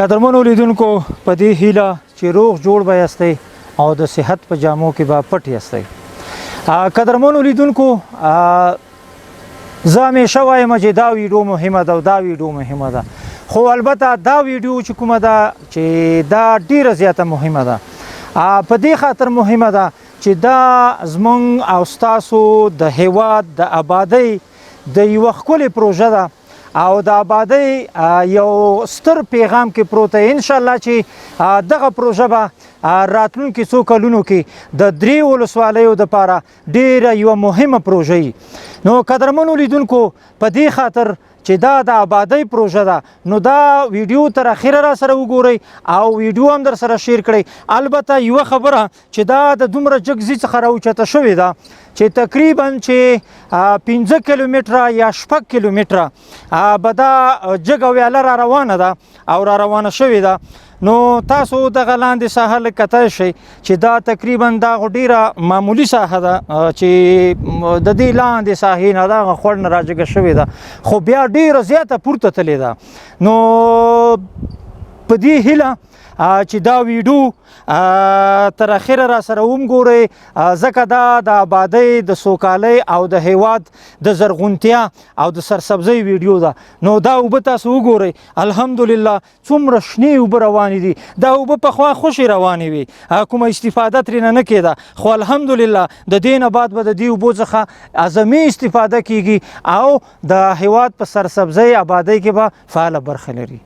قدرمنو لیدونکو په دې هیله چې روغ جوړ به یاستئ او د صحت په جامو کې به پټ یاستئ. قدرمنو لیدونکو زه همیشه وایم چې دا ویډیو مهمه ده او دا ویډیو مهمه ده، خو البته دا ویډیو چې کومه ده چې دا ډیره زیاته مهمه ده. په دې خاطر مهمه ده چې دا زموږ او ستاسو د هیواد د آبادۍ د یوه ښکلې پروژه ده او د آبادۍ یو ستر پیغام کې پروت دی. انشاءالله چې دغه پروژه به راتلونکي څو کلونو کې د 3 ولسوالیو دپاره ډیره یوه مهمه پروژه وي. نو قدرمنو لیدونکو په دې خاطر چې دا د آبادۍ پروژه ده نو دا ویډیو تر اخره را سره وګورئ او ویډیو هم در سره شیر کړئ. البته یوه خبره چې دا د دومره جګ ځي څخه راوچته شوې ده چې تقریبا چې 15 کیلومتره یا 6 کیلومتره به دا جګ او ویاله را روانه ده او را روانه شوې ده. نو تاسو دغه لاندې ساحه لږ کتلی شئ چې دا تقریبا دا ډیره معمولي ساحه ده چې د دې لاندې ساحې نه دغه خوړ نه راجګه شوې ده، خو بیا ډیره زیاته پورته تللې ده. نو په دې هیله چې دا ویډیو تر اخره را سره وګورئ، ځکه دا د آبادۍ د سوکالۍ او د هیواد د زرغونتیا او د سرسبزۍ ویډیو ده. نو دا اوبه تاسو وګورئ، الحمدلله څومره شنې اوبه روانې دي. دا اوبه پخوا خوشې روانې وي، کومه استفاده ترېنه نه کېده، خو الحمدلله د دې نه بعد به د دې اوبو څخه اعظمي استفاده کیږي او د هیواد په سرسبزۍ آبادۍ کې به فعاله برخه لري.